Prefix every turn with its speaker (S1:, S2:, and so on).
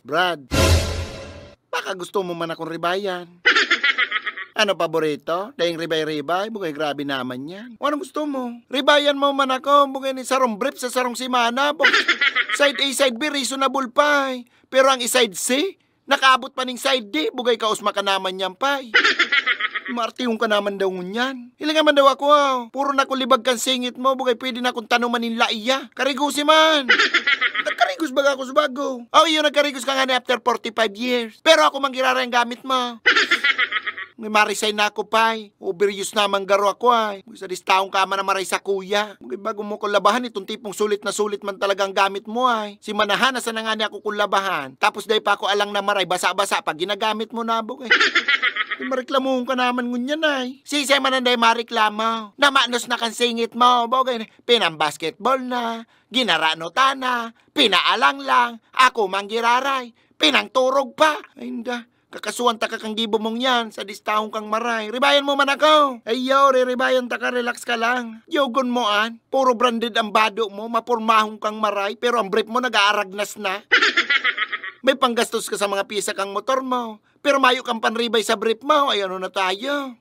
S1: Brad. Baka gusto mo man akong ribayan. Ano paborito? Daing ribay-ribay? Bugay grabe naman yan. O ano gusto mo? Ribayan mo man ako. Bugay ni sarong brief sa sarong simana. Side A, side B, reasonable pa. Pero ang side C, nakaabot pa ning side D. Bugay kausma ka naman yan pa. Martiyong ka naman daw ngunyan. Hilingan man daw ako. Puro na kulibag kang singit mo. Bugay pwede na akong tanuman nin laiya. Karigusi man. Nagkarigos baga ako sa bago. Yun nagkarigos ka nga ni after 45 years. Pero ako manggirara yung gamit mo. May marisay na ako, pay. Overuse naman garo ako, ay. Sa distaong kama na maray sa kuya. Bago mo kulabahan, itong tipong sulit na sulit man talagang gamit mo, ay. Si manahan, nasa na nga niya ako kulabahan. Tapos dahi pa ako alang na maray, basa-basa pag ginagamit mo na, bugay. Mariklamuhon ka naman ngunyan, ay. Sisay man ang dahi mariklamo. Namanos na kang singit mo, bugay. Pinang-basketball na, ginarano na, pinaalang lang, ako manggiraray, pinang-turog pa. Ay, hindi. Kakasuhan ta ka kang gibo mong yan sa distahong kang maray. Ribayan mo man ako. Ayaw, ribayan ta ka, relax ka lang. Yogon mo an. Puro branded ang bado mo, mapurmahong kang maray, pero ang brief mo nag-aaragnas na. May panggastos ka sa mga pisa kang motor mo, pero mayo kang panribay sa brief mo. Ay ano na tayo.